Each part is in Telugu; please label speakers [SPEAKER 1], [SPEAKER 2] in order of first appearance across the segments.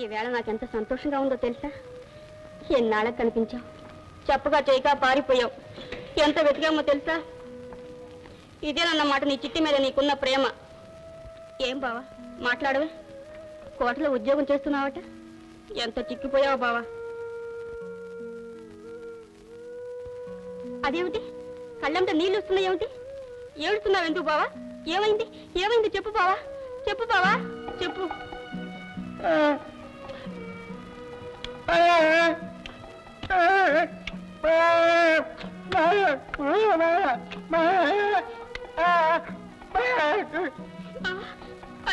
[SPEAKER 1] ఈవేళ నాకెంత సంతోషంగా ఉందో తెలుసా? ఎన్నాళ్ళకి కనిపించావు, చెప్పగా చేయక పారిపోయావు. ఎంత వెతికామో తెలుసా? ఇదేనన్నమాట నీ చిట్టి మీద నీకున్న ప్రేమ. ఏం బావా మాట్లాడవే? కోటలో ఉద్యోగం చేస్తున్నావట, ఎంత చిక్కిపోయావు బావా. అదేమిటి కళ్ళంట నీళ్ళు వస్తున్నాయి? ఏమిటి ఏడుస్తున్నావు? ఎందుకు బావా? ఏమైంది? ఏమైంది చెప్పు బావా, చెప్పు బావా, చెప్పు.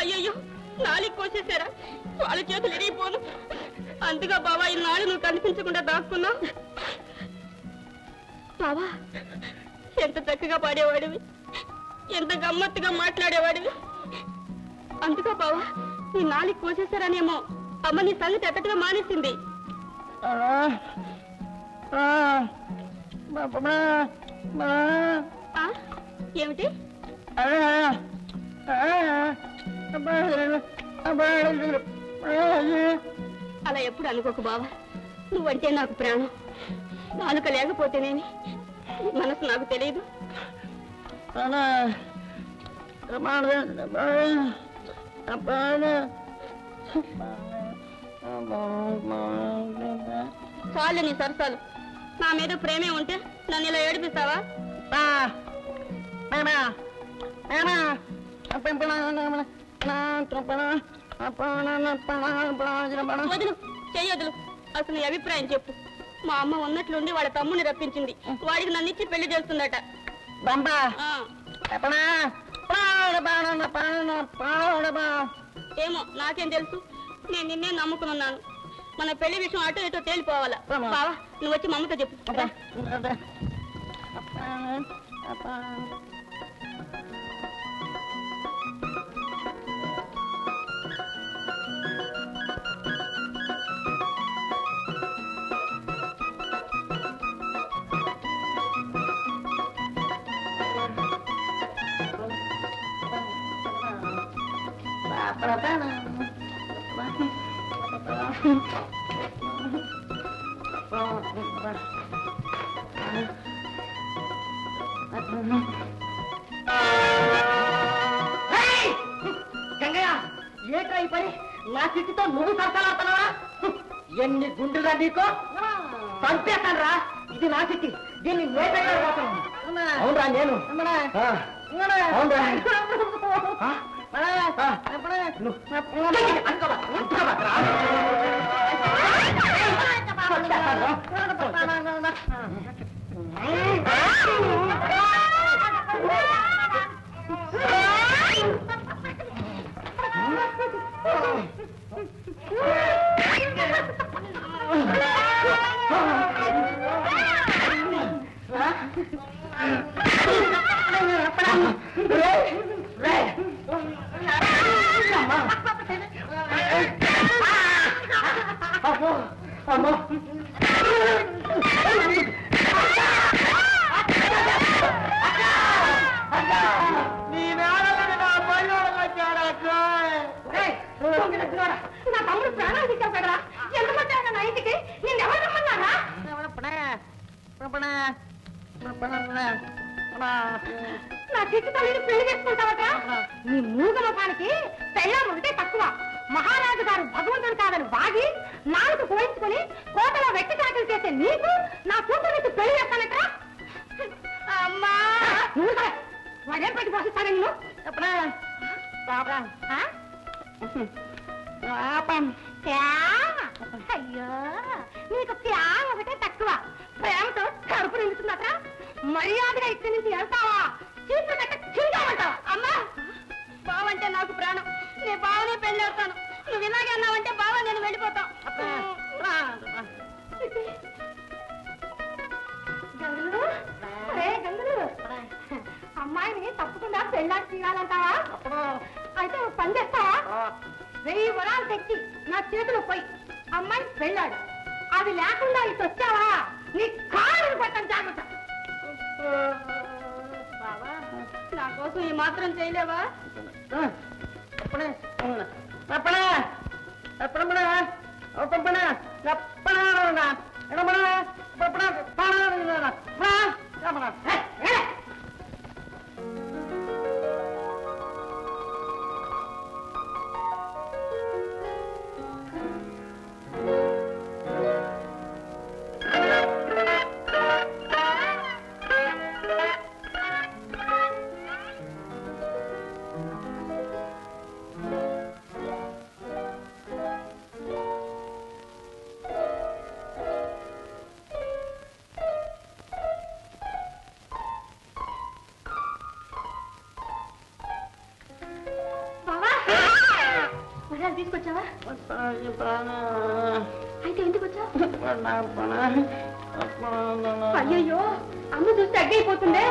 [SPEAKER 1] అయ్యయ్యో, నాలికి కోసేశారా? వాళ్ళ చేతులు ఇరిగిపోను. అందుగా బావా ఈనాడు నువ్వు కనిపించకుండా దాక్కున్నావు. బావా ఎంత చక్కగా పాడేవాడివి, ఎంత గమ్మత్తుగా మాట్లాడేవాడివి. అందుగా బావా నీ నాలికి కోసేశారనేమో అమ్మ నీ సంగతి ఎక్కడిగా మానేసింది. ఏమిటి? అలా ఎప్పుడు అనుకోకు బావా, నువ్వంటే నాకు ప్రాణం. నాలుక లేకపోతేనేమి మనసు నాకు తెలియదు. చాలు నీ సరసాలు. నా మీద ప్రేమే ఉంటే నన్ను ఇలా ఏడిపిస్తావా? వదులు, చెయ్యొదులు. అసలు నీ అభిప్రాయం చెప్పు. మా అమ్మ ఉన్నట్లుండి వాళ్ళ తమ్ముని రప్పించింది. వాడికి నన్ను ఇచ్చి పెళ్లి చేస్తుందట. ఏమో నాకేం తెలుసు, నేను నిన్నే నమ్ముకున్నాను. మన పెళ్లి విషయం అటో ఇటో తేలిపోవాలా. బావా నువ్వు వచ్చి మా అమ్మతో చెప్పు.
[SPEAKER 2] గంగయ్య, ఏట్రా ఈ పని? నా చిట్టితో నువ్వు సరసలాడుతున్నావా? ఎన్ని గుండెలా నీకు? పంపేస్తాను రా. ఇది నా చిట్టి, దీన్ని నేర్చుకోవాలి. అవునరా నేను.
[SPEAKER 1] నా తమ్ముడు ప్రాణాలు తీసావు కదరా, ఎంతమంది నా ఇంటికి నేను ఎవరు రమ్మన్నారా? నా చిట్టు తల్లిని పెళ్లి చేసుకుంటావట? నీ మూగ ముఖానికి పెళ్ళాం ఉంటే తక్కువ. మహారాజు గారు భగవంతుడు కాదని వాగి నాలుగు పోయించుకుని కోటలో వెట్టి చాకలు చేసే నీకు నా కూతురికి పెళ్లి చేస్తానట. అమ్మా వాడేం పెట్టి పోషిస్తాను నిన్ను? అయ్యో నీకు ప్యాం ఒకటే తక్కువ, ప్రేమతో కడుపు నిండుతుందట. మర్యాదగా ఇక్కడి నుంచి వెళ్తావా? చీపు కట్ట చింటామంటావా? అమ్మా బావంటే నాకు ప్రాణం, నేను బావనే పెళ్లి అవుతాను. నువ్వు ఇలాగే అన్నావంటే బావ నేను వెళ్ళిపోతాం. అమ్మాయిని తప్పకుండా పెళ్ళాకి తీయాలంటావా? అయితే పని చేస్తావా? 1000 వరాలు తెచ్చి నా చేతిలో పోయి అమ్మాయి పెళ్ళాడు. అది లేకుండా ఇటు వచ్చావా నీ కాళ్ళు పట్టని జాగ్రత్త. బావా నా కోసం ఈ మాత్రం చేయలేవా? తీసుకొచ్చావా? అయితే ఎందుకు వచ్చావు? అయ్యయ్యో, అమ్మ చూస్తే అగ్గైపోతుందే.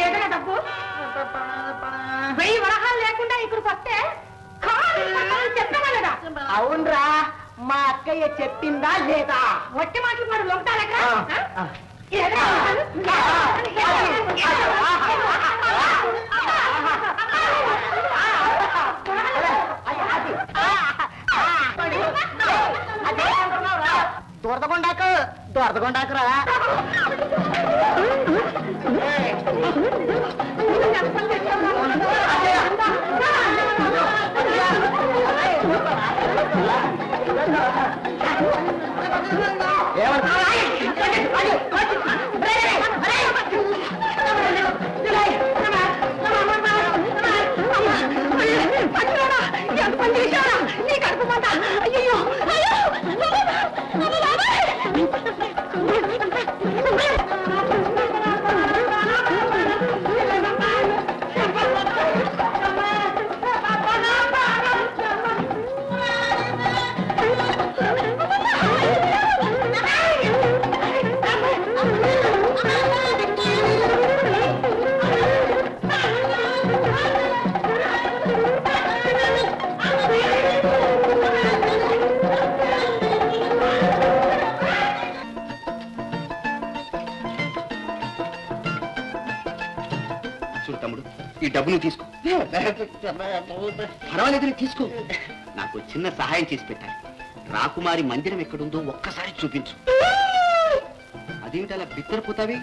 [SPEAKER 1] ఏదైనా డబ్బు 1000 వరహాలు లేకుండా ఇక్కడికి వస్తే చెప్పగలరా?
[SPEAKER 2] అవునరా, మా అక్కయ్య చెప్పిందా లేదా?
[SPEAKER 1] వట్టి మాటలు మరి లొంగతాలక
[SPEAKER 2] దొరదగొండాకురా.
[SPEAKER 1] అయ్యో
[SPEAKER 3] తమ్ముడు, ఈ డబ్బును తీసుకో. పర్వాలేదు, తీసుకో. నాకు చిన్న సహాయం చేసి పెట్టాలి. రాకుమారి మందిరం ఎక్కడుందో ఒక్కసారి చూపించు. అదేమిటి అలా బిత్తరపోతావి?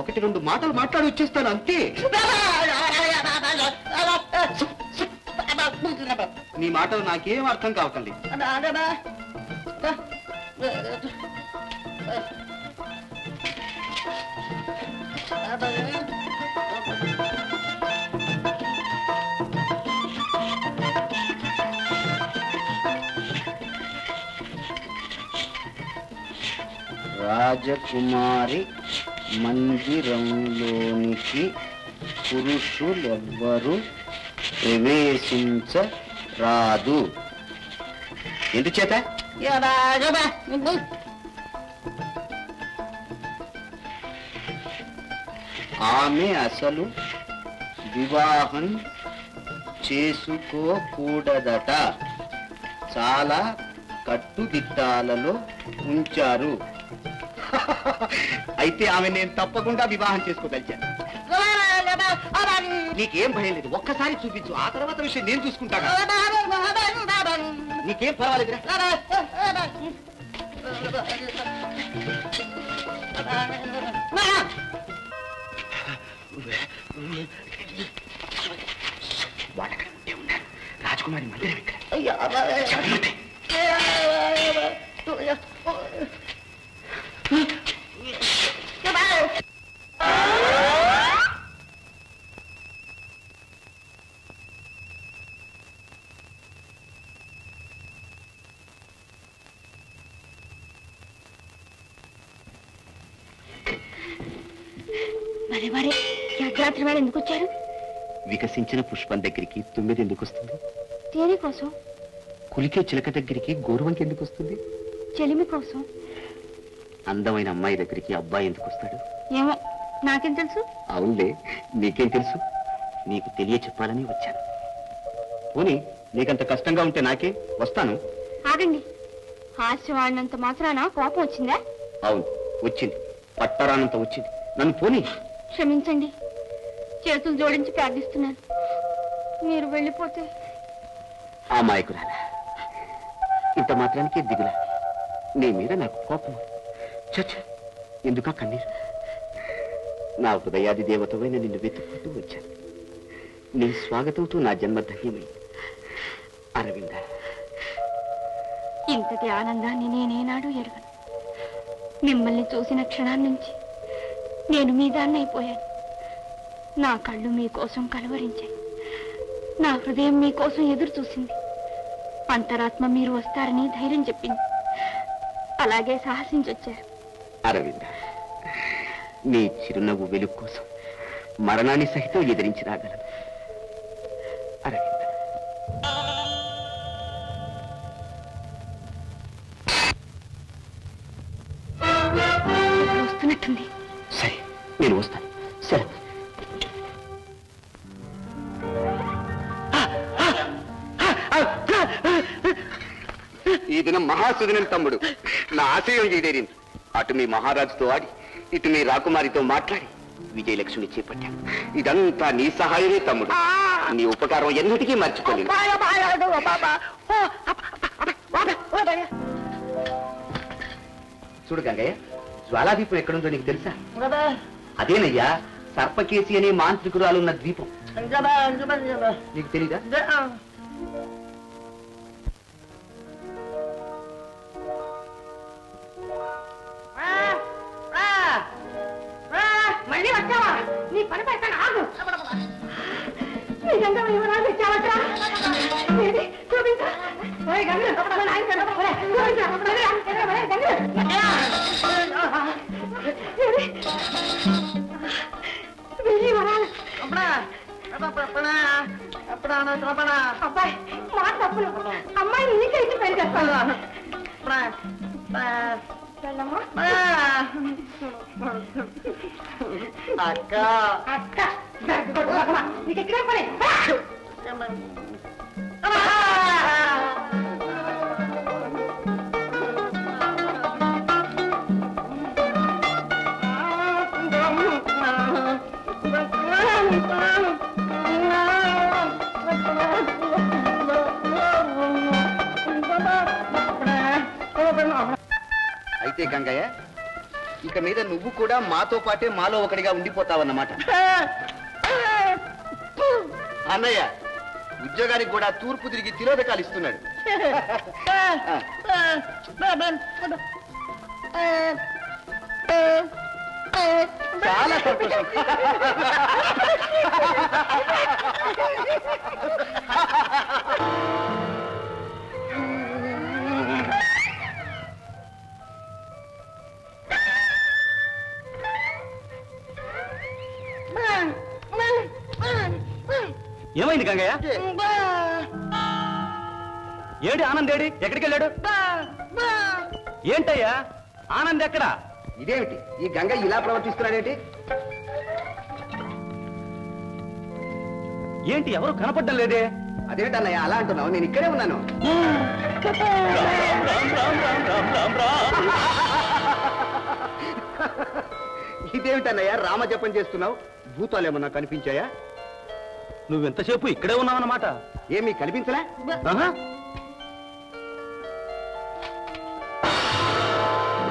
[SPEAKER 3] 1-2 మాటలు మాట్లాడి వచ్చేస్తాను అంతే. నీ మాటలు నాకేం అర్థం కావటం లేదు. రాజకుమారి మందిరంలోనికి పురుషులెవ్వరూ ప్రవేశించరాదు. ఎందుచేత? ఆమె అసలు వివాహం చేసుకోకూడదట. చాలా కట్టుదిట్టాలలో ఉంచారు. అయితే ఆమె నేను తప్పకుండా వివాహం చేసుకోదలిచాను. నీకేం భయం లేదు, ఒక్కసారి చూపించు. ఆ తర్వాత విషయం నేను చూసుకుంటాను. నీకేం పర్వాలేదురా. వాళ్ళక్కడ ఉంటే ఉన్నారు. రాజకుమారి మందిరం ఇక్కడ.
[SPEAKER 1] మరే మరే అర్ధరాత్రి వేళ ఎందుకు వచ్చారు?
[SPEAKER 3] వికసించిన పుష్పం దగ్గరికి 9 ఎందుకు వస్తుంది?
[SPEAKER 1] తేనె కోసం.
[SPEAKER 3] కులికే చిలక దగ్గరికి గోరువంకి ఎందుకు వస్తుంది?
[SPEAKER 1] చెలిమి కోసం.
[SPEAKER 3] అందమైన అమ్మాయి దగ్గరికి అబ్బాయి ఎందుకు వస్తాడు?
[SPEAKER 1] ఏమో, నాకేం తెలుసు?
[SPEAKER 3] అవునులే, నీకేం తెలుసు? నీకు తెలియ చెప్పాలని వచ్చాను. పోనీ నీకంత కష్టంగా ఉంటే నాకే, వస్తాను.
[SPEAKER 1] ఆగండి, హాస్యం ఆడినంత మాత్రాన కోపం వచ్చిందా?
[SPEAKER 3] అవును, వచ్చింది. పట్టరానంత వచ్చింది. నన్ను పోనీ.
[SPEAKER 1] క్షమించండి, చేతులు జోడించి ప్రార్థిస్తున్నాను. మీరు వెళ్ళిపోతే.
[SPEAKER 3] అమాయకురాలా, ఇంత మాత్రానికే దిగులా? నీ మీద నాకు కోపం. చచ్చ, ఎందుకా కన్నీరు? నా హృదయాది దేవతమైన నిన్ను వెతుక్కుంటూ వచ్చాను. నీ స్వాగతంతో నా జన్మ ధన్యమైంది. అరవింద,
[SPEAKER 1] ఇంతటి ఆనందాన్ని నేనేనాడు ఎరగను. మిమ్మల్ని చూసిన క్షణం నుంచి నేను మీ దాన్ని అయిపోయాను. నా కళ్ళు మీకోసం కలవరించాయి. నా హృదయం మీకోసం ఎదురు చూసింది. అంతరాత్మ మీరు వస్తారని ధైర్యం చెప్పింది. అలాగే సాహసించొచ్చారు.
[SPEAKER 3] అరవింద, నీ చిరునవ్వు వెలుగు కోసం మరణాన్ని సహితం ఎదిరించి రాగలను. అరవింద,
[SPEAKER 1] వస్తున్నట్టుంది.
[SPEAKER 3] సరే, నేను వస్తాను. సరే. ఈ దినం మహాసుదినం తమ్ముడు. నా ఆశయం ఈడేరింది. అటు మీ మహారాజుతో ఆడి, ఇటు మీ రాకుమారితో మాట్లాడి విజయలక్ష్మిని చేపట్టాను. ఇదంతా నీ సహాయమే తమ్ముడు. నీ ఉపకారం ఎన్నిటికీ మర్చిపోలేదు. చూడు గంగయ్య, జ్వాలాదీపం ఎక్కడుందో నీకు తెలుసా? అదేనయ్యా, సర్పకేసి అనే మాంత్రికురాలున్న ద్వీపం. నీకు తెలీదా?
[SPEAKER 1] మళ్ళీ వచ్చావా? నీ పని పెడతాను, ఆగు. నిజంగా వివరాలు ఇచ్చావట్రా? చూపించా. అబ్బాయి మా తప్పులు. అమ్మాయి నీకైతే పెళ్లి చేస్తాను.
[SPEAKER 2] అక్క
[SPEAKER 1] అక్క నీకు ఎక్కడ పని?
[SPEAKER 3] అయితే గంగయ్య, ఇక మీద నువ్వు కూడా మాతో పాటే మాలో ఒకటిగా ఉండిపోతావన్నమాట. అన్నయ్య ఉద్యోగానికి కూడా తూర్పు తిరిగి తిరోధకాలు ఇస్తున్నాడు. చాలా సంతోషం.
[SPEAKER 4] ఏమైంది గంగయ్య? ఏడి ఆనంద్? ఏడి ఎక్కడికి వెళ్ళాడు? ఏంటయ్యా ఆనంద్ ఎక్కడా?
[SPEAKER 3] ఇదేమిటి ఈ గంగయ్య ఇలా ప్రవర్తిస్తున్నాడేంటి?
[SPEAKER 4] ఏంటి ఎవరు కనపడ్డం లేదే?
[SPEAKER 3] అదేమిటన్నయ్య అలా అంటున్నావు? నేను ఇక్కడే ఉన్నాను. ఇదేమిటన్నయ్య రామజపం చేస్తున్నావు? భూతాలు ఏమన్నా కనిపించాయా?
[SPEAKER 4] నువ్వెంతసేపు ఇక్కడే ఉన్నావన్నమాట.
[SPEAKER 3] ఏమీ కనిపించలే?
[SPEAKER 4] ఆహా.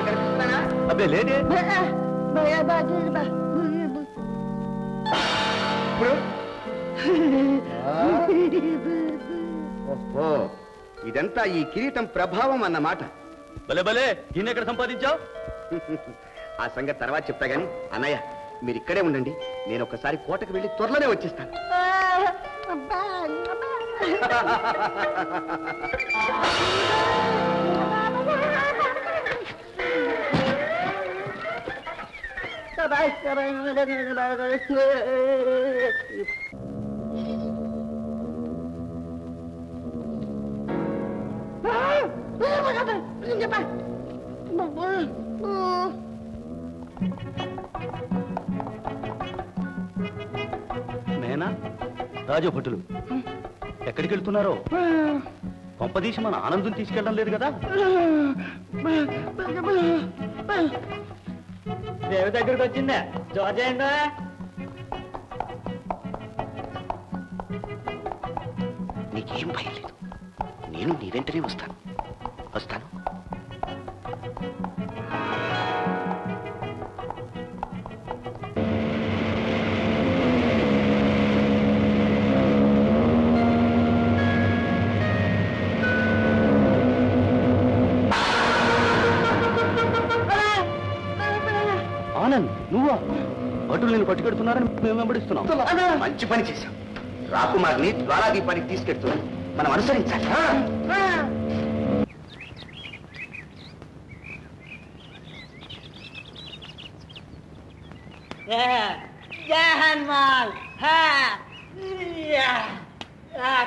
[SPEAKER 3] కనిపిస్తున్నానా?
[SPEAKER 4] అబ్బే లేదే.
[SPEAKER 3] ఇప్పుడు ఓహో, ఇదంతా ఈ కిరీటం ప్రభావం అన్నమాట.
[SPEAKER 4] భలే భలే, దీన్ని ఎక్కడ సంపాదించావు?
[SPEAKER 3] ఆ సంగతి తర్వాత చెప్తా గాని అన్నయ్య మీరు ఇక్కడే ఉండండి. నేను ఒకసారి కోటకు వెళ్ళి త్వరలోనే వచ్చేస్తాను.
[SPEAKER 4] నేనా రాజభటులు ఎక్కడికి వెళ్తున్నారో? పంపదీసి మన ఆనందం తీసుకెళ్ళడం లేదు కదా?
[SPEAKER 2] దేవి దగ్గరికి వచ్చిందా? జోజేయండి.
[SPEAKER 3] నీకేం భయం లేదు, నేను నీ వెంటనే వస్తాను. వస్తాను.
[SPEAKER 4] ఆనంద్, నువ్వా? భటులు నేను పట్టుకెడుతున్నారని మేము వెంబడిస్తున్నాం.
[SPEAKER 3] మంచి పని చేశాం. రాకుమార్ని ద్వారాదీపానికి తీసుకెడుతున్నాం. మనం అనుసరించాలి.
[SPEAKER 2] జై హనుమాన్.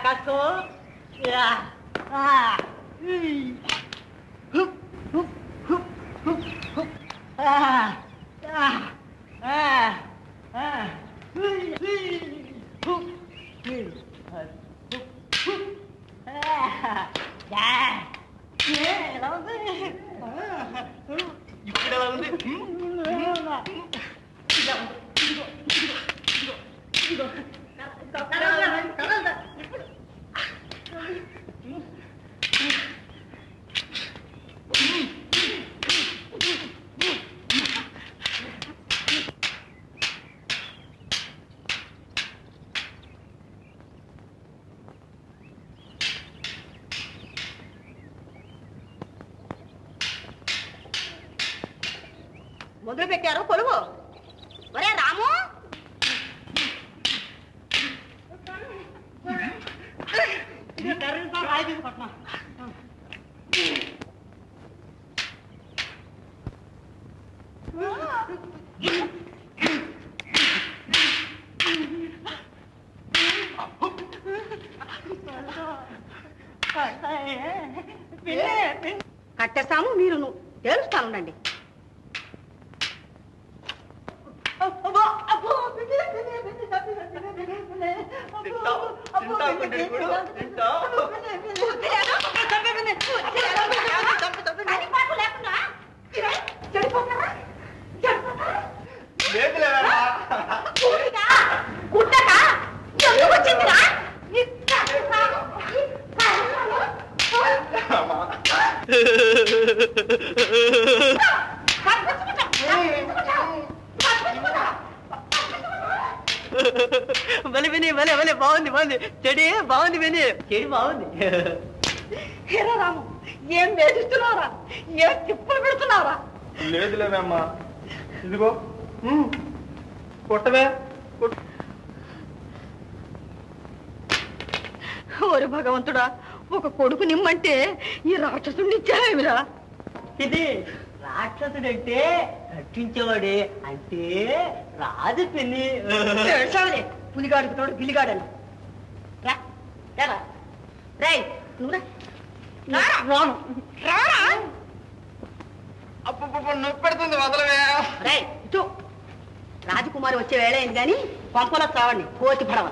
[SPEAKER 2] కాసుకో.
[SPEAKER 4] ఇప్పుడు ఎలా ఉంది?
[SPEAKER 1] మొదలు పెట్టారు కొలువు. ఒరే రాము, కట్టేస్తాము, మీరు తేలుస్తానుండండి.
[SPEAKER 2] భలే విని, భలే భలే, బాగుంది బాగుంది. చెడి బాగుంది విని, చెడి బాగుంది.
[SPEAKER 1] హేరా రాము, ఏం వేధిస్తున్నారా? ఏం తిప్పులు పెడుతున్నారా?
[SPEAKER 4] లేదులేవమ్మా, ఇదిగో కొట్టవే.
[SPEAKER 1] ఓరి భగవంతుడా, ఒక కొడుకు నిమ్మంటే ఈ రాక్షసుని ఇచ్చావేమిరా?
[SPEAKER 2] ఇది రాక్షసుడంటే రక్షించేవాడే, అంటే రాజు పిన్ని.
[SPEAKER 1] ఏడ్చావులే, పులిగాడికి తోడు గిలిగాడని. రా, రా, రేయ్, నువ్వు రా. రాను, రారా.
[SPEAKER 4] నొప్పి పెడుతుంది, వదలవే.
[SPEAKER 1] రేయ్, ఇటు. రాజకుమారి వచ్చే వేళ అయింది కానీ పంపలో చావండి, కోతి పడవ.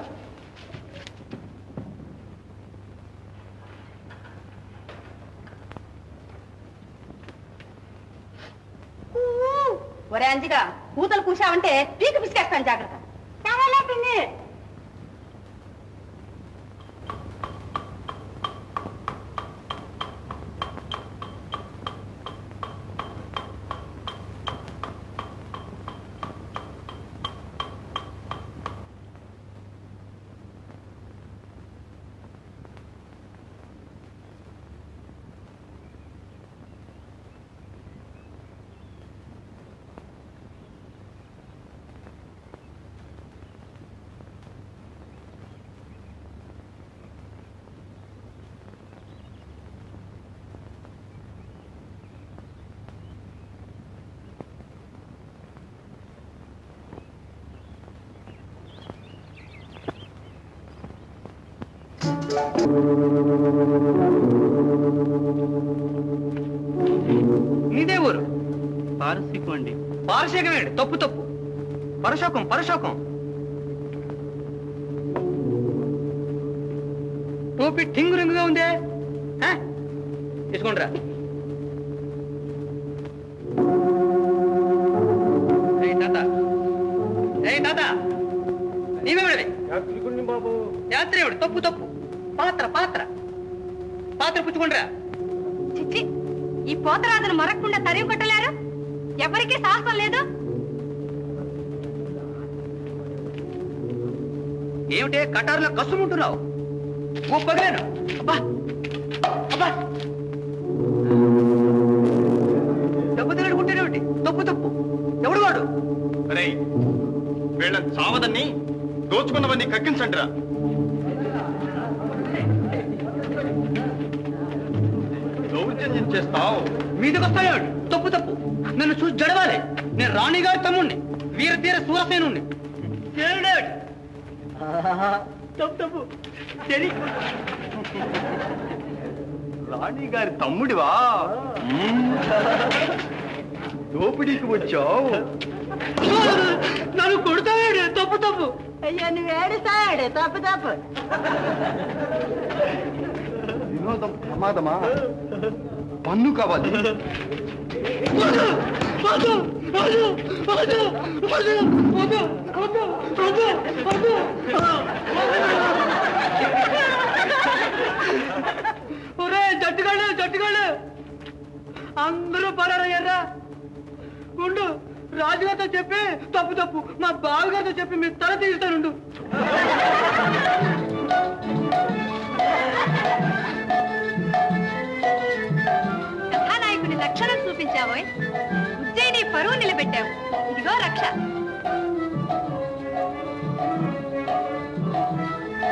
[SPEAKER 1] ఒరే అంజిగా, కూతలు కూసావంటే పీక పిసికేస్తాను, జాగ్రత్త. చావాలా పిన్ని?
[SPEAKER 2] ఇదే ఊరు పారసీకం అండి. పారసీకం అండి, తప్పు తప్పు. పరశోకం పరశోకం. టోపీ టింగు రింగుగా ఉందే, తీసుకోండిరా. తాత నీవేమిడి?
[SPEAKER 4] బాబు
[SPEAKER 2] యాత్రేవుడు, తప్పు తప్పు. పాత్ర పాత్ర పాత్ర పుచ్చుకుండ్రా.
[SPEAKER 1] చిచ్చి, ఈ పోతరాజును మరక్కుండా తరివి కొట్టలేరు. ఎవరికీ సాహసం లేదు.
[SPEAKER 3] ఏమిటే కటారులో కసుముంటున్నావు? గొప్పగాను అబ్బా అబ్బా దెబ్బతినడు కుట్టేనేమిటి? తప్పు తప్పు. ఎవడు వాడు?
[SPEAKER 4] అరే వీళ్ళ చావదన్ని దోచుకున్నవన్నీ కక్కించండిరా. దౌర్జన్యం చేస్తావు.
[SPEAKER 3] మీదకొస్తాడు. తప్పు తప్పు. నన్ను చూసి జడవాలి. నేను రాణిగారి తమ్ముణ్ణి, వీరతీర సూరసేనుణ్ణి. తప్పు తప్పు.
[SPEAKER 4] రాణి గారి తమ్ముడివా? దోపిడీకి వచ్చావు.
[SPEAKER 3] నన్ను కొడతాడు. తప్పు తప్పు.
[SPEAKER 2] అయ్యో నువ్వు ఏడుస్తాడు. తప్పు తప్పు.
[SPEAKER 4] వినోదం ప్రమాదమా? పన్ను కావాలి.
[SPEAKER 3] ఒరే జట్టుగాళ్ళు జట్టుగాళ్ళు అందరూ పడారయ్యారా. ఉండు, రాజుగారితో చెప్పి తప్పు తప్పు మా బావగారితో చెప్పి మీరు తల తీస్తానుండు.
[SPEAKER 1] కథానాయకుడి లక్షణం చూపించావో, ఉజ్జయిని పరువు నిలబెట్టావు. ఇదిగో రక్ష.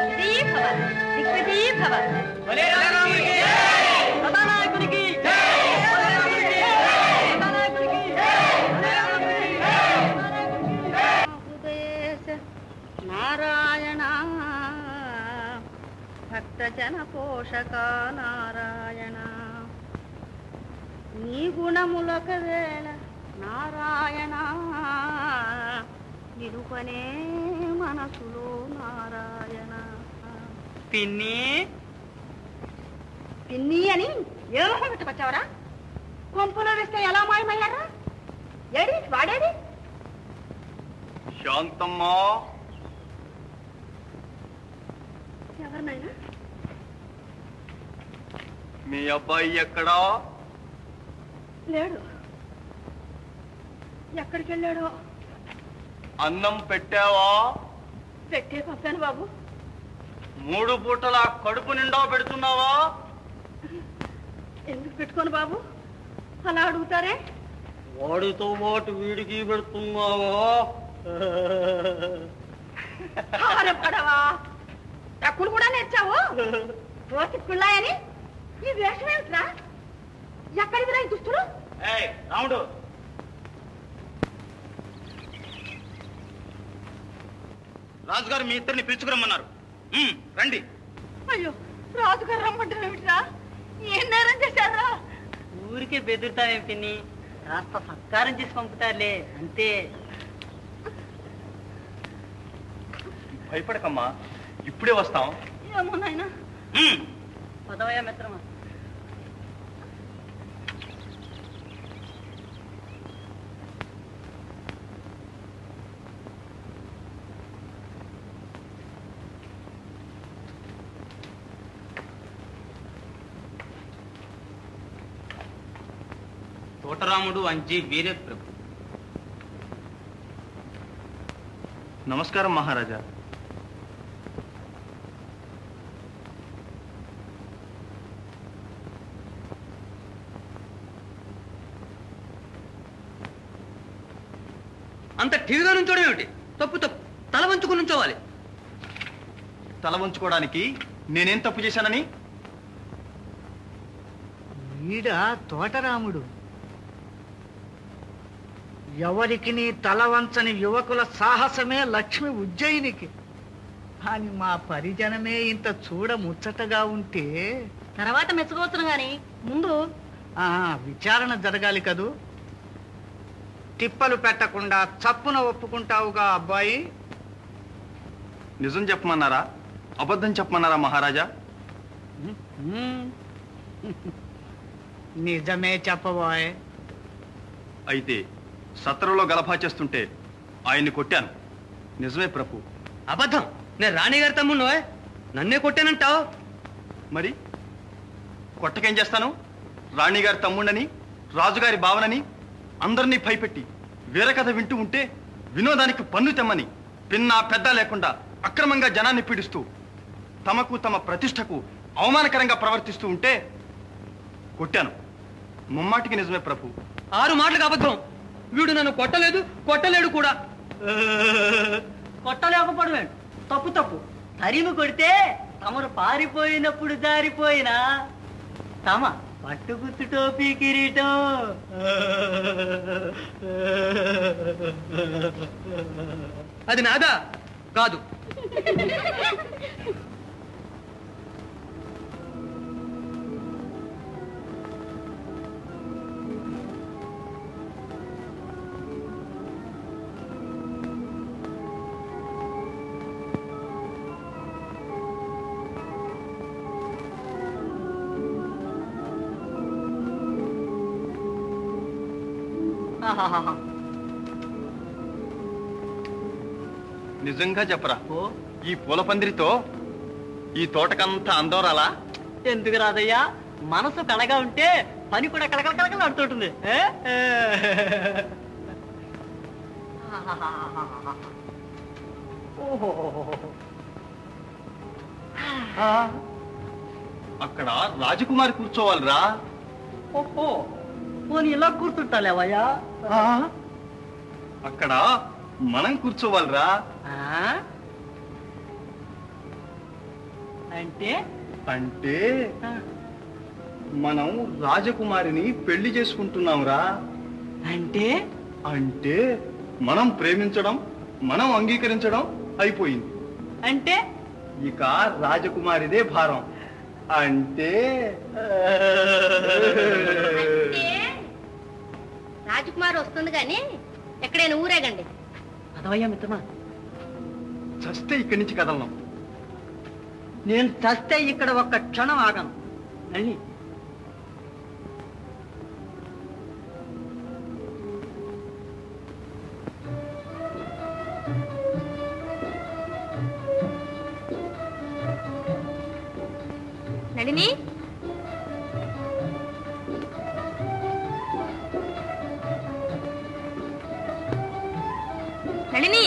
[SPEAKER 1] విజయీ భవ, దిగ్విజయీ భవ. నారాయణ భక్తజన పోషక నారాయణ, నీ గుణములొక వేళ నారాయణ, నిలుపనే మనసులో నారాయణ.
[SPEAKER 3] పిన్ని
[SPEAKER 1] పిన్ని అని ఏ మొహం పెట్టుకొచ్చావరా? కొంపలో వేస్తే ఎలా మాయమయ్యారా? ఏడి వాడేది?
[SPEAKER 4] శాంతమ్మా,
[SPEAKER 1] ఎవరినైనా?
[SPEAKER 4] మీ అబ్బాయి ఎక్కడా?
[SPEAKER 1] లేడు. ఎక్కడికి వెళ్ళాడో?
[SPEAKER 4] అన్నం పెట్టావా?
[SPEAKER 1] పెట్టే పంపాను బాబు.
[SPEAKER 4] 3 పూటల కడుపు నిండా పెడుతున్నావా?
[SPEAKER 1] ఎందుకు పెట్టుకోను బాబు? అలా అడుగుతారే.
[SPEAKER 4] వాడితో పాటు వీడికి పెడుతున్నావా?
[SPEAKER 1] పడవా తక్కువ కూడా నేర్చావు. రోజు కుళ్ళాయని ఈ వేషం ఏమిట్రా? ఎక్కడికి రా ఈ దుస్తుడు?
[SPEAKER 4] రాముడు, రాజుగారు మీ ఇద్దరిని పిలుచుకురమ్మన్నారు. రండి.
[SPEAKER 1] అయ్యో, రాజుగారు రమ్మంటారు ఏమిట్రా? ఏం నేరం చేశారా?
[SPEAKER 2] ఊరికే బెదురుతావేం పిన్ని, కాస్త సత్కారం చేసి పంపుతారులే అంతే.
[SPEAKER 4] భయపడకమ్మా, ఇప్పుడే వస్తాం.
[SPEAKER 1] ఏమో నాయనా.
[SPEAKER 2] పదవయ్యా మిత్రమా.
[SPEAKER 3] తోటరాముడు అంజి వీరప్రభు.
[SPEAKER 4] నమస్కారం మహారాజా.
[SPEAKER 3] అంత ఠీవిగా నుంచోవడం ఏమిటి? తప్పు తప్పు. తల వంచుకుని నుంచోవాలి.
[SPEAKER 4] తల వంచుకోవడానికి నేనేం తప్పు చేశానని?
[SPEAKER 2] వీడా తోటరాముడు. ఎవరికి నీ తల వంచని యువకుల సాహసమే లక్ష్మి ఉజ్జయినికి. కానీ మా పరిజనమే ఇంత చూడ ముచ్చటగా ఉంటే
[SPEAKER 1] తర్వాత మెచ్చుకోవచ్చును గాని ముందు
[SPEAKER 2] విచారణ జరగాలి కదూ. తిప్పలు పెట్టకుండా చప్పున ఒప్పుకుంటావుగా అబ్బాయి?
[SPEAKER 4] నిజం చెప్పమన్నారా, అబద్ధం చెప్పమన్నారా మహారాజా?
[SPEAKER 2] నిజమే చెప్పబోయ్.
[SPEAKER 4] అయితే సత్రంలో గలభా చేస్తుంటే ఆయన్ని కొట్టాను. నిజమే ప్రభు.
[SPEAKER 3] అబద్ధం. నేను రాణిగారి తమ్ముడు. నన్నే కొట్టానంటావు.
[SPEAKER 4] మరి కొట్టకేం చేస్తాను?
[SPEAKER 5] రాణిగారి తమ్ముడని రాజుగారి భావనని అందరినీ భయపెట్టి వీరకథ వింటూ ఉంటే వినోదానికి పన్ను తెమ్మని పిన్న పెద్ద లేకుండా అక్రమంగా జనాన్ని పీడిస్తూ తమకు తమ ప్రతిష్టకు అవమానకరంగా ప్రవర్తిస్తూ ఉంటే కొట్టాను. ముమ్మాటికి నిజమే ప్రభు.
[SPEAKER 2] 6 మాటలకు అబద్ధం. వీడు నన్ను కొట్టలేదు, కొట్టలేడు కూడా. కొట్టలేకపోవడమే తప్పు తప్పు. తరిమి కొడితే తమరు పారిపోయినప్పుడు జారిపోయినా తమ పట్టుగుత్తు టోపీ కిరీటం అది నాదా కాదు.
[SPEAKER 5] నిజంగా చెప్పరా, ఈ పూల పందిరితో ఈ తోటకంతా అందం రాలా?
[SPEAKER 2] ఎందుకు రాదయ్యా, మనసు కళగా ఉంటే పని కూడా కళకళ కళకళ ఆడుతుంటుంది.
[SPEAKER 5] అక్కడ రాజకుమారి కూర్చోవాలిరా.
[SPEAKER 2] ఓహో, పోనీ ఇలా కూర్చుంటాలేవయ్యా.
[SPEAKER 5] అక్కడ మనం కూర్చోవాలిరా.
[SPEAKER 2] అంటే
[SPEAKER 5] అంటే మనం రాజకుమారిని పెళ్లి చేసుకుంటున్నాంరా.
[SPEAKER 2] అంటే
[SPEAKER 5] అంటే మనం ప్రేమించడం, మనం అంగీకరించడం అయిపోయింది.
[SPEAKER 2] అంటే
[SPEAKER 5] ఇక రాజకుమారిదే భారం. అంటే
[SPEAKER 1] రాజకుమారి వస్తుంది కానీ ఎక్కడైనా ఊరేగండి.
[SPEAKER 2] అదవయ్యా మిత్రమా,
[SPEAKER 5] చస్తే ఇక్కడి నుంచి కదలను.
[SPEAKER 2] నేను చస్తే ఇక్కడ ఒక్క క్షణం ఆగను. నళిని,
[SPEAKER 1] నళిని, నళిని,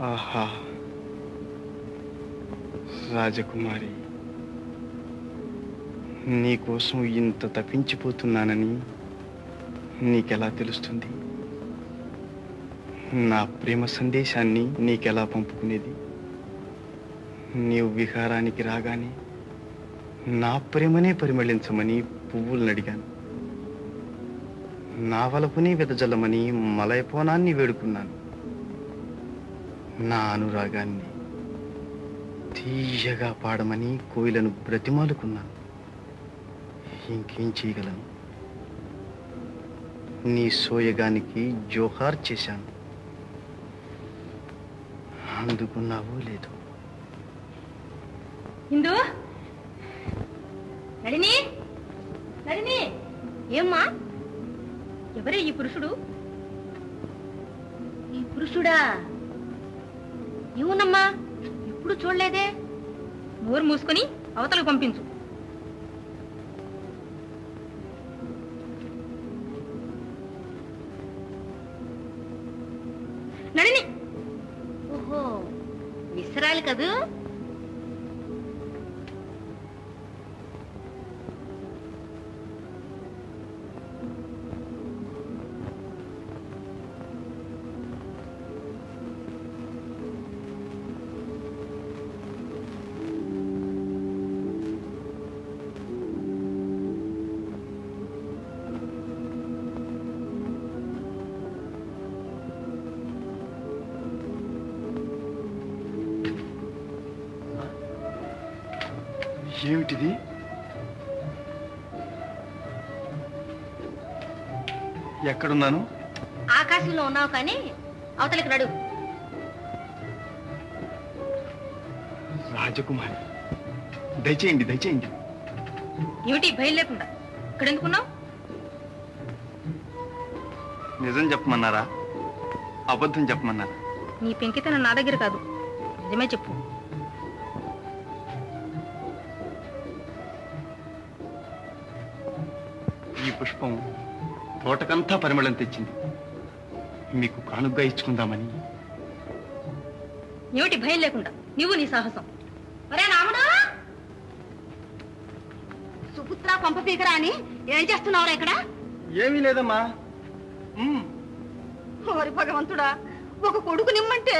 [SPEAKER 5] ఆహా, రాజకుమారి, నీకోసం ఇంత తప్పించిపోతున్నానని నీకెలా తెలుస్తుంది? నా ప్రేమ సందేశాన్ని నీకెలా పంపుకునేది? నీవు విహారానికి రాగానే నా ప్రేమనే పరిమళించమని పువ్వులను అడిగాను. నా వలపునే వెదజల్లమని మలయపోనాన్ని వేడుకున్నాను. నా అనురాగాన్ని తీయగా పాడమని కోయిలను బ్రతిమాలుకున్నాను. ఇంకేం చేయగలను? నీ సోయగానికి జోహార్ చేశాను. అందుకున్నావో లేదు?
[SPEAKER 1] ఇందు, నళిని, నళిని, ఏమ్మా, ఎవరే ఈ పురుషుడు? ఈ పురుషుడా? ఏమునమ్మా, ఎప్పుడు చూడలేదే. నోరు మూసుకొని అవతలకు పంపించు. నళిని, ఓహో, విసరాలి కదూ.
[SPEAKER 5] ఏమిటిది? ఎక్కడున్నాను?
[SPEAKER 1] ఆకాశంలో ఉన్నావు కానీ అవతలికి నడు.
[SPEAKER 5] రాజకుమారి, దయచేయండి, దయచేయండి.
[SPEAKER 1] ఏమిటి భయం లేకుండా ఇక్కడ ఎందుకున్నావు?
[SPEAKER 5] నిజం చెప్పమన్నారా, అబద్ధం చెప్పమన్నారా?
[SPEAKER 1] నీ పెంకితనం నా దగ్గర కాదు, నిజమే చెప్పు.
[SPEAKER 5] ఈ పుష్పం తోటకంతా పరిమళం తెచ్చింది. మీకు కానుగ్గా ఇచ్చుకుందామని.
[SPEAKER 1] ఏమిటి భయం లేకుండా నువ్వు నీ సాహసం? ఒరే రాముడు, సుపుత్ర పంపపీకరా అని ఏం చేస్తున్నావురా ఇక్కడ?
[SPEAKER 5] ఏమీ లేదమ్మా.
[SPEAKER 1] ఓరి భగవంతుడా, ఒక కొడుకు నిమ్మంటే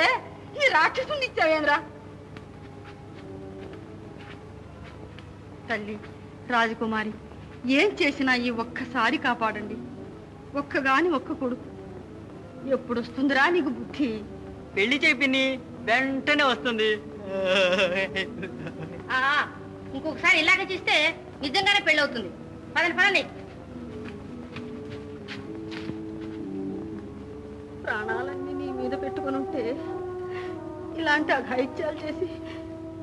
[SPEAKER 1] ఈ రాక్షసుని ఇచ్చావేంద్రా? తల్లి రాజకుమారి, ఏం చేసినా ఈ ఒక్కసారి కాపాడండి. ఒక్కగాని ఒక్క కొడుకు. ఎప్పుడు వస్తుందిరా నీకు బుద్ధి?
[SPEAKER 2] పెళ్లి చేపిని వెంటనే వస్తుంది.
[SPEAKER 1] ఇంకొకసారి ఇలాగే చేస్తే నిజంగానే పెళ్ళవుతుంది. పదండి పదండి. ప్రాణాలన్నీ నీ మీద పెట్టుకుని ఉంటే ఇలాంటి అఘాయిత్యాలు చేసి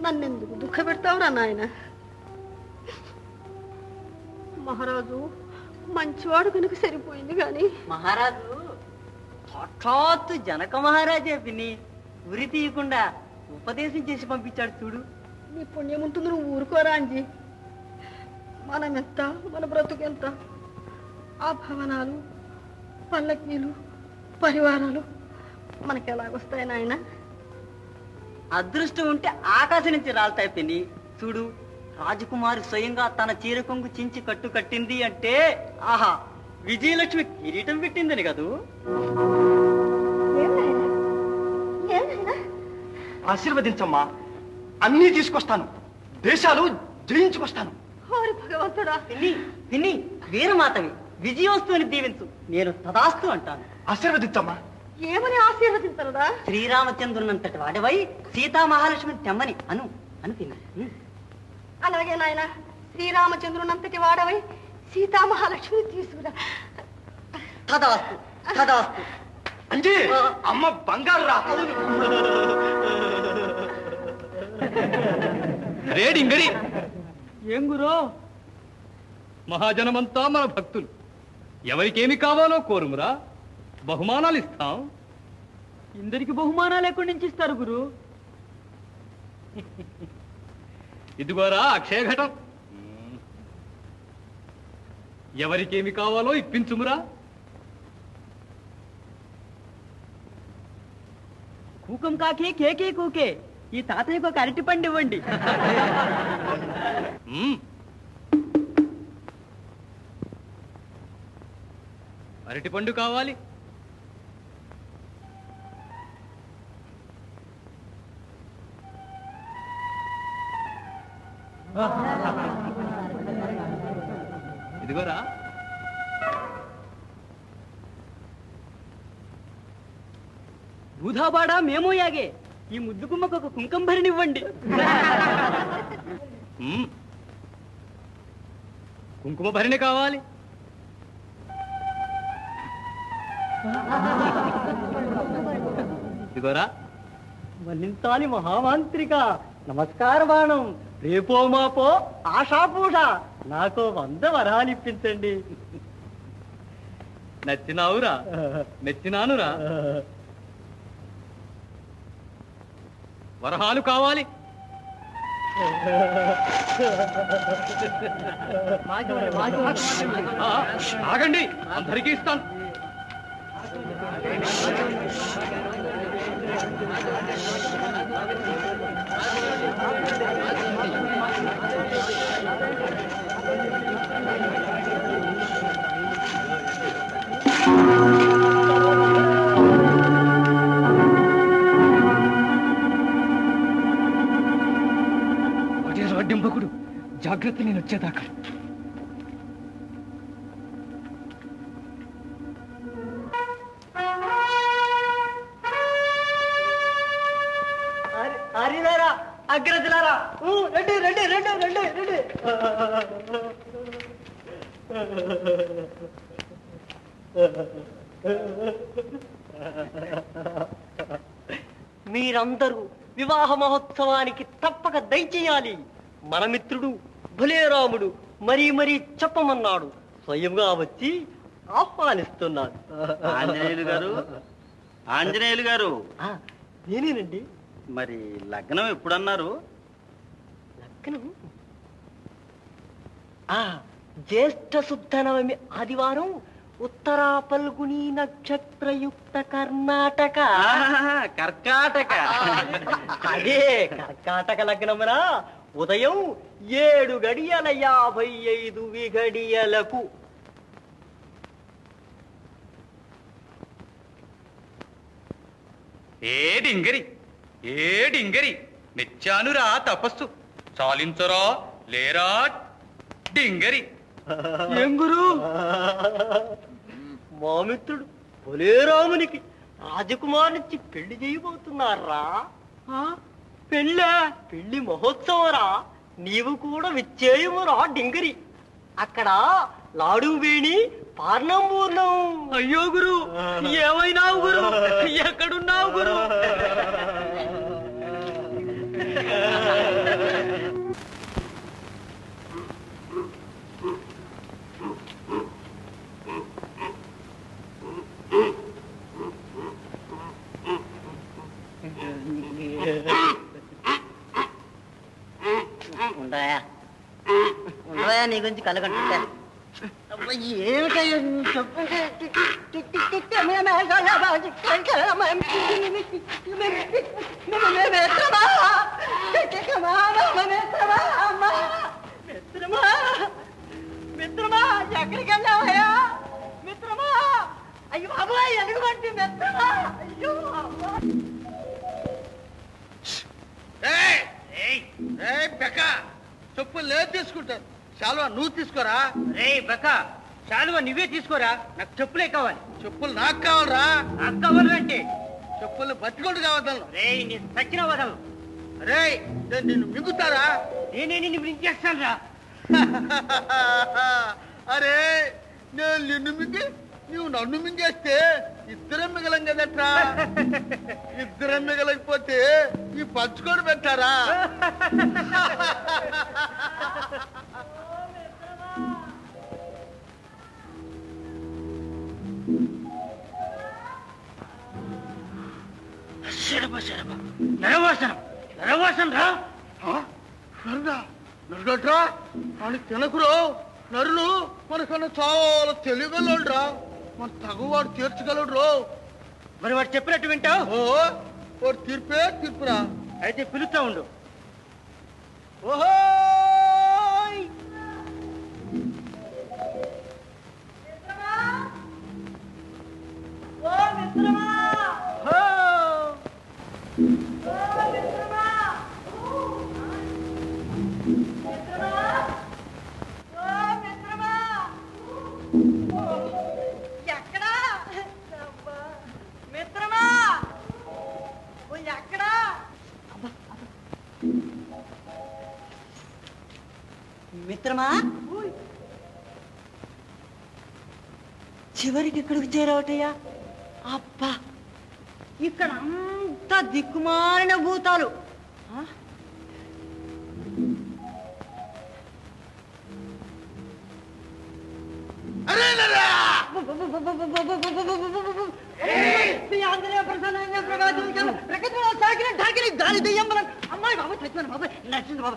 [SPEAKER 1] నన్నెందుకు దుఃఖ పెడతావురా నాయన? మహారాజు మంచివాడు కనుక సరిపోయింది గాని.
[SPEAKER 2] మహారాజు సాక్షాత్తు జనక మహారాజే పిన్ని ఉరి తీయకుండా ఉపదేశం చేసి పంపించాడు చూడు.
[SPEAKER 1] నీ పుణ్యం ఉంటుంది, నువ్వు ఊరుకోరా అంజీ. మనమెంత, మన బ్రతుకెంత? ఆ భవనాలు, పల్లకీలు, పరివారాలు మనకి ఎలాగొస్తాయి నాయన?
[SPEAKER 2] అదృష్టం ఉంటే ఆకాశం నుంచి రాలుతాయి పిన్ని. చూడు, రాజకుమారి స్వయంగా తన చీర కొంగు చించి కట్టు కట్టింది అంటే ఆహా, విజయలక్ష్మి కిరీటం పెట్టిందని కదూ.
[SPEAKER 5] ఆశీర్వదించమ్మా, అన్నీ తీసుకొస్తాను. దేశాలు జయించుకొస్తాను.
[SPEAKER 1] భగవంతుడా,
[SPEAKER 2] పిన్ని పిన్ని వీరమాతవి, విజయోస్తుని దీవించు. నేను తదాస్తు అంటాను.
[SPEAKER 5] ఆశీర్వదించమ్మా.
[SPEAKER 1] ఏమని ఆశీర్వదించరుదా?
[SPEAKER 2] శ్రీరామచంద్రునంతటి వాడవై సీతా మహాలక్ష్మిని తెమ్మని అను అను పిన్ని.
[SPEAKER 1] అలాగే నాయన, శ్రీరామచంద్రునంతటి వాడవై సీతామహాలక్ష్మిని తీసుకురా.
[SPEAKER 2] తదాస్తు తదాస్తు.
[SPEAKER 5] అంజీ, అమ్మ బంగారు రా.
[SPEAKER 4] రేడింగడి
[SPEAKER 2] ఏం గురో?
[SPEAKER 4] మహాజనమంతా మన భక్తులు. ఎవరికేమి కావాలో కోరుమురా, బహుమానాలు ఇస్తాం.
[SPEAKER 2] ఇందరికి బహుమానాలు ఎక్కడి నుంచి ఇస్తారు గురు?
[SPEAKER 4] ఇదిగోరా అక్షయఘటం. ఎవరికేమి కావాలో ఇప్పించుమురా.
[SPEAKER 2] కూకం కాకే కేకే కూకే, ఈ తాతయ్యకు ఒక అరటి పండు ఇవ్వండి.
[SPEAKER 4] అరటి పండు కావాలి. ఇదిగోరా.
[SPEAKER 2] బూధాబాడా మేము యాగే, ఈ ముద్దు గుమ్మకు ఒక కుంకం భరినివ్వండి.
[SPEAKER 4] కుంకుమ భరిణి కావాలి. ఇదిగోరా.
[SPEAKER 2] వల్లింతాలి మహామాంత్రిక, నమస్కార బాణం. రేపో మాపో ఆషాపూష నాకు 100 వరాలు ఇప్పించండి.
[SPEAKER 4] నచ్చినావురా, మెచ్చినానురా. వరహాలు కావాలి. ఆగండి, అందరికీ ఇస్తాను. డింబకుడు, జాగ్రత్త, నేను వచ్చేదాకా.
[SPEAKER 2] హరివేరా అగ్రజులారా రండి రండి రండి రండి రండి. మీరందరూ వివాహ మహోత్సవానికి తప్పక దయచేయాలి. మన మిత్రుడు భలేరాముడు మరీ మరీ చెప్పమన్నాడు. స్వయంగా వచ్చి ఆహ్వానిస్తున్నాను.
[SPEAKER 4] ఆంజనేయులు గారు
[SPEAKER 2] నేనేనండి.
[SPEAKER 4] మరి లగ్నం ఎప్పుడన్నారు?
[SPEAKER 2] లగ్నం జ్యేష్ఠ శుద్ధ నవమి ఆదివారం ఉత్తరా పల్గుని నక్షత్రయుక్త కర్ణాటక.
[SPEAKER 4] కర్కాటక.
[SPEAKER 2] అదే కర్కాటక లగ్నమున ఉదయం 7:55
[SPEAKER 6] ఏ డింగరి మెచ్చానురా తపస్సు చాలించరా లేరా డింగరి.
[SPEAKER 2] ఏం గురు మా మిత్రుడు భలేరామునికి రాజకుమారునిచ్చి పెళ్లి చేయబోతున్నారా? పెళ్లి మహోత్సవరా? నీవు కూడా విచ్చేయమురా డింగరి. అక్కడ లాడు వేణి పార్ణం పూర్ణం. అయ్యో గురు ఏమైనావు గురు, ఎక్కడున్నావు గురు? ఉండయా నీ గురించి కలగంటుంటే ఏమిటయ్యా చెప్పు. మిత్రమా ఎక్కడికి వెళ్ళావయ్యా? మిత్రమా అయ్యో బాబాయ్ ఎలుగుబంటి మిత్రమా. అయ్యో
[SPEAKER 5] చెప్పులు లేదు తీసుకుంటాను. శాలువా నువ్వు తీసుకోరా.
[SPEAKER 2] రే బెక్క శాలువా నువ్వే తీసుకోరా, నాకు చెప్పులే కావాలి.
[SPEAKER 5] చెప్పులు నాకు కావాలరా.
[SPEAKER 2] నాకు కావాలి అంటే
[SPEAKER 5] చెప్పులు బతికొండు కావద్దాను.
[SPEAKER 2] రే నీ సచ్చిన వదలు.
[SPEAKER 5] రే నేను నిన్ను మింగుతారా?
[SPEAKER 2] నేనే నిన్ను మింగేస్తాను రా.
[SPEAKER 5] అరే నేను నిన్ను మింగి నువ్వు నన్ను మింగేస్తే ఇద్దరం మిగలం కదట్రా. ఇద్దరం మిగలకపోతే ఈ పంచుకొని పెట్టారా? నరుగట్రా అని తినకురో. నరులు మనకన్నా చాలా తెలియగలరా. మన తగువాడు తీర్చగలడు.
[SPEAKER 2] మరి వాడు చెప్పినట్టు వింటావు?
[SPEAKER 5] వాడు తీర్పే తీర్పురా.
[SPEAKER 2] అయితే పిలుస్తా ఉండు. ఓహో మిత్రమా చివరికి ఇక్కడికి చేరావటయ్యా. అబ్బా ఇక్కడ అంతా దిక్కుమాలిన భూతాలు. గాలి దెయ్యం అమ్మాయి బాబు చచ్చిపోయాను బాబు నచ్చింది బాబు.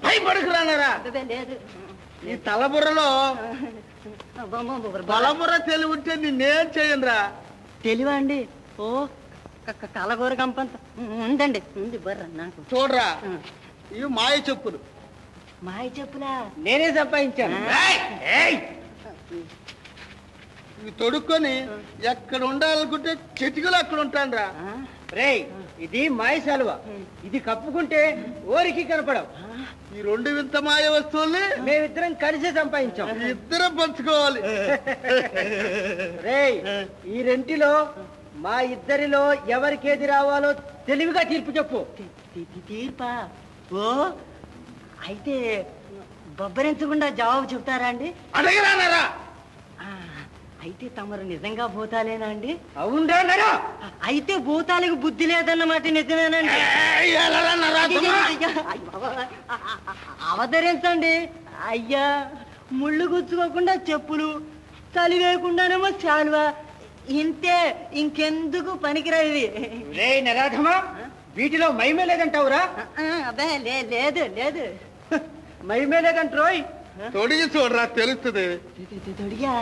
[SPEAKER 5] భయపడకురానరా. ఈ తలబుర్రలో బలబుర్ర తెలివి ఉంటే నిన్నేం చేయనురా.
[SPEAKER 2] తెలివా అండి? ఓ కలగూర కంపంత ఉందండి, ఉంది బర్ర నాకు.
[SPEAKER 5] చూడరా ఇవి మాయ చెప్పులు.
[SPEAKER 2] మాయ చెప్పులా? నేనే సంపాదించాను.
[SPEAKER 5] ఇవి తొడుక్కొని ఎక్కడ ఉండాలనుకుంటే చిటికలు అక్కడ ఉంటాను రా.
[SPEAKER 2] రేయ్ ఇది మాయ శాలువ. ఇది కప్పుకుంటే ఓరికి కనపడవు.
[SPEAKER 7] ఈ రెండు వింత మాయ వస్తువుల్ని
[SPEAKER 2] మేమిద్దరం కలిసి సంపాదించాం.
[SPEAKER 7] ఇద్దరం పంచుకోవాలి.
[SPEAKER 2] రేయ్, ఈ రెంటిలో మా ఇద్దరిలో ఎవరికేది రావాలో తెలివిగా తీర్పు చెప్పు. తీర్పా? ఓ అయితే బొబ్బరించకుండా జవాబు చెప్తారా అండి?
[SPEAKER 7] అడగరానరా?
[SPEAKER 2] అయితే తమరు నిజంగా భూతాలేనా అండి? అవునరా? అయితే భూతాలకు బుద్ధి లేదన్నమాట నిజమేనండి. అవతరించండి. అయ్యా, ముళ్ళు గుచ్చుకోకుండా చెప్పులు, చలి వేయకుండానేమో శాలువా, ఇంతే, ఇంకెందుకు పనికిరావి. రే నరాధమా, వీటిలో మైమే లేదంటావురా? అబ్బే లేదు లేదు, మైమే లేదంట్రోయ్.
[SPEAKER 7] తొడిగి చూడరా తెలుస్తుంది.
[SPEAKER 2] తొడిగా?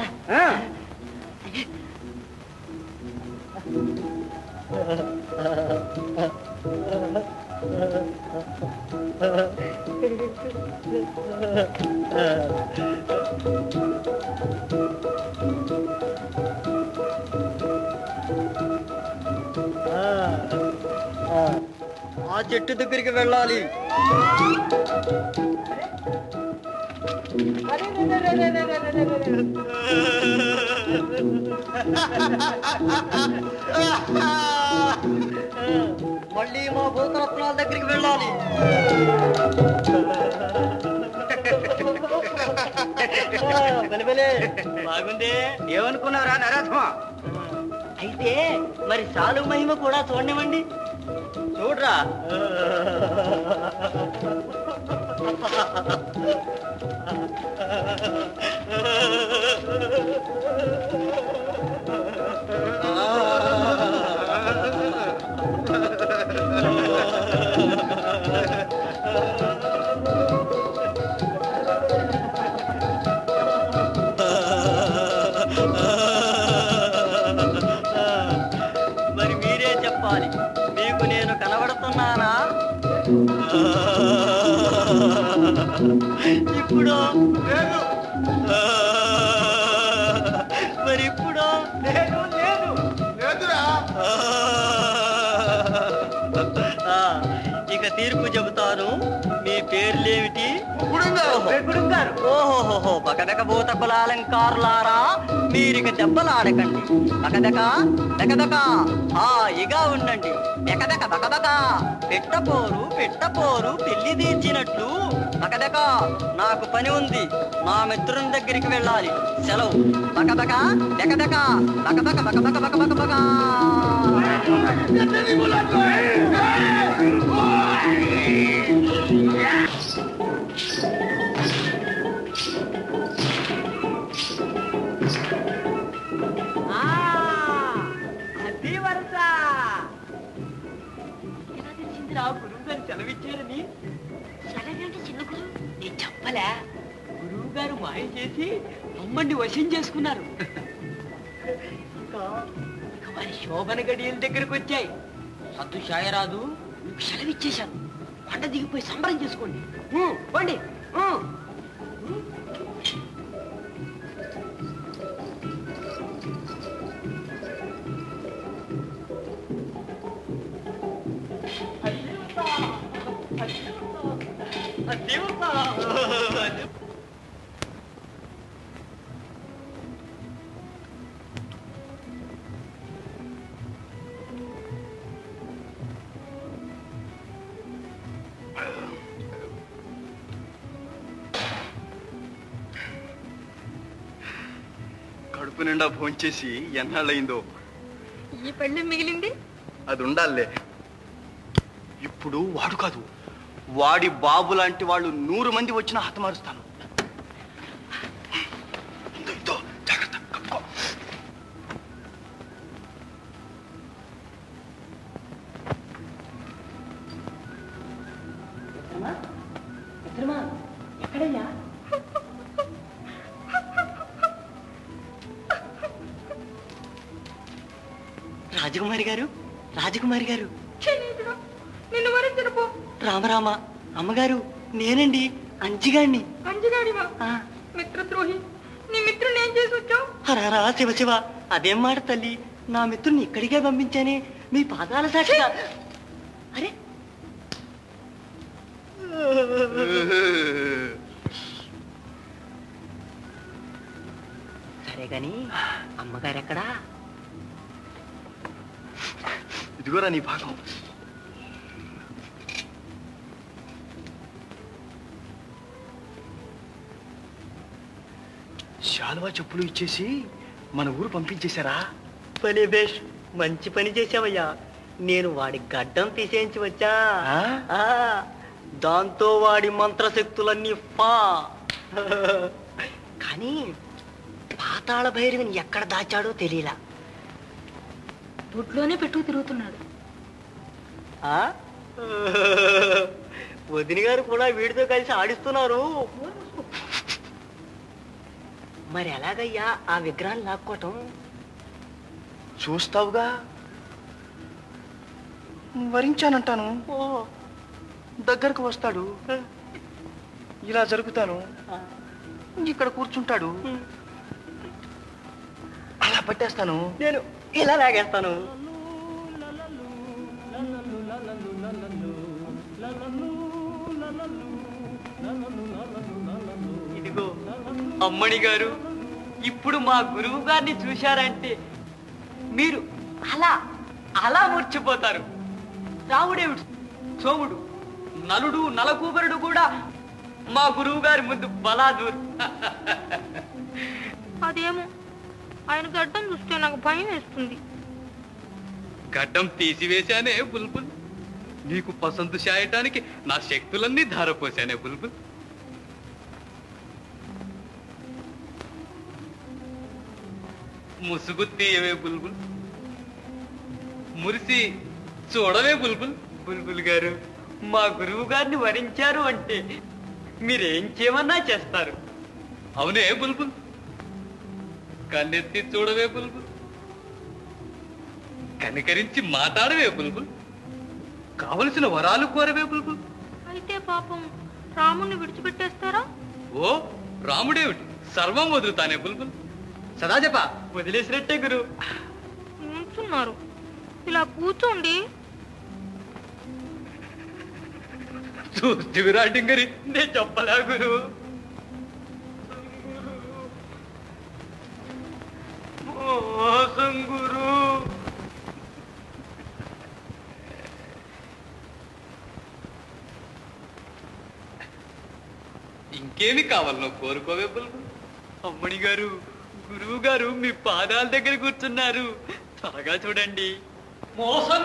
[SPEAKER 2] ఆ చెట్టు దగ్గరికి వెళ్ళాలి. మళ్ళీ మా భూతరత్నాల దగ్గరికి వెళ్ళాలి. బాగుంది. ఏమనుకున్నారా నరాధమా? అయితే మరి సాలు మహిమ కూడా చూడనివ్వండి. చూడరా. మరి మీరే చెప్పాలి, మీకు నేను కనబడుతున్నానా? ఇప్పుడు మరి ఇప్పుడు లేదు లేదు
[SPEAKER 7] లేదురా.
[SPEAKER 2] ఇక తీర్పు చెబుతాను. మీ పేర్లేమిటి? ఓహోహోహో, బకబెక భూత కులాలంకారులారా, మీరిక దెబ్బలాడకండి. బకబెక బెకబెక హాయిగా ఉండండి. బెకబెక బకబక, పెట్టపోరు పెట్టపోరు పెళ్లి తీర్చినట్లు. బకబెక, నాకు పని ఉంది, నా మిత్రుని దగ్గరికి వెళ్ళాలి. సెలవు. బకబక బెకబెక, బకబక బకబక బకబక బక. అది వరస. ఎలా తెలిసిందిరా గురువు గారు సెలవిచ్చారని? సెలవేంటి చిన్న గురువు? నేను చెప్పలే. గురువు గారు మాయ చేసి అమ్మని వశం చేసుకున్నారు. ఇక వారి శోభన గడియల దగ్గరకు వచ్చాయి. సద్దు షాయరాదు, మీకు సెలవిచ్చేశాను. పంట దిగిపోయి సంబరం చేసుకోండి. పండి.
[SPEAKER 5] కడుపు నిండా భోంచేసి ఎన్నాళ్ళయిందో.
[SPEAKER 1] ఈ పెళ్లి మిగిలింది.
[SPEAKER 5] అది ఉండాలే. ఇప్పుడు వాడు కాదు, వాడి బాబు లాంటి వాళ్ళు 100 మంది వచ్చినా హతమారుస్తాను. జాగ్రత్త, కప్పుకో.
[SPEAKER 2] ఎక్కడయ్యా? రాజకుమారి గారు, రాజకుమారి గారు.
[SPEAKER 1] నిన్ను వరించిన పో.
[SPEAKER 2] రామరామ, అమ్మగారు, నేనండి అంజిగాడిని.
[SPEAKER 1] అంజగాడివా? మిత్రద్రోహి. నీ మిత్రుని ఏం చేసి వచ్చావు?
[SPEAKER 2] హరారా శివ శివ, అదేం మాట తల్లి. నా మిత్రుని ఇక్కడికే పంపించానే, మీ పాదాల సాక్షిగా. సరే గాని అమ్మగారు ఎక్కడా?
[SPEAKER 5] ఇదిగోరా నీ భాగం. శాలువా చెప్పులు ఇచ్చేసి మన ఊరు పంపించేశారా?
[SPEAKER 2] పని బేష్, మంచి పని చేసావయ్యా. నేను వాడి గడ్డం తీసేయించి వచ్చా. దాంతో వాడి మంత్రశక్తులన్నీ ఫా. కానీ పాతాళ భైరవిని ఎక్కడ దాచాడో తెలియలా.
[SPEAKER 1] బొడ్లోనే పెట్టు తిరుగుతున్నాడు.
[SPEAKER 2] వదిన గారు కూడా వీడితో కలిసి ఆడిస్తున్నారు. మరి ఎలాగయ్యా ఆ విగ్రహాన్ని లాక్కోవటం?
[SPEAKER 5] చూస్తావుగా, వరించానంటాను, దగ్గరకు వస్తాడు, ఇలా జరుగుతాను, ఇక్కడ కూర్చుంటాడు, అలా పట్టేస్తాను,
[SPEAKER 2] నేను ఇలా లాగేస్తాను. ఇదిగో అమ్మణి గారు, ఇప్పుడు మా గురువు గారిని చూశారంటే మీరు అలా అలా మూర్చిపోతారు. రావుడేవుడు, సోముడు, నలుడు, నలకూబరుడు కూడా మా గురువు గారి ముందు బలాదూర్.
[SPEAKER 1] అదేమో ఆయన గడ్డం చూస్తే నాకు భయం వేస్తుంది.
[SPEAKER 6] గడ్డం తీసివేశానే బుల్బుల్, నీకు పసందు చేయటానికి నా శక్తులన్నీ ధారపోశానే బుల్బుల్. ముసుగు తీయవే బుల్బుల్, మురిసి చూడవే బుల్బుల్.
[SPEAKER 2] బుల్బుల్ గారు, మా గురువు గారిని వరించారు అంటే మీరేం చేయమన్నా చేస్తారు.
[SPEAKER 6] అవునే బుల్బుల్, కన్నెత్తి చూడవే బుల్బుల్, కనికరించి మాట్లాడవే బుల్బుల్, కావలసిన వరాలు కోరవే బుల్బుల్.
[SPEAKER 1] అయితే పాపం రాముణ్ణి విడిచిపెట్టేస్తారా?
[SPEAKER 6] ఓ రాముడేమిటి, సర్వం వదులుతానే బుల్బుల్.
[SPEAKER 2] సదా చెప్ప వదిలేసినట్టే గురు.
[SPEAKER 1] ఉంటున్నారు, ఇలా కూర్చోండి.
[SPEAKER 6] చూస్తే డింగరి,
[SPEAKER 2] నేను చెప్పలా గురు. మోసం గురు.
[SPEAKER 6] ఇంకేమి కావాలనో కోరుకోవే బుల్బుల్.
[SPEAKER 2] అమ్మణి గారు, గురువు గారు మీ పాదాల దగ్గర కూర్చున్నారు, త్వరగా చూడండి.
[SPEAKER 6] మోసం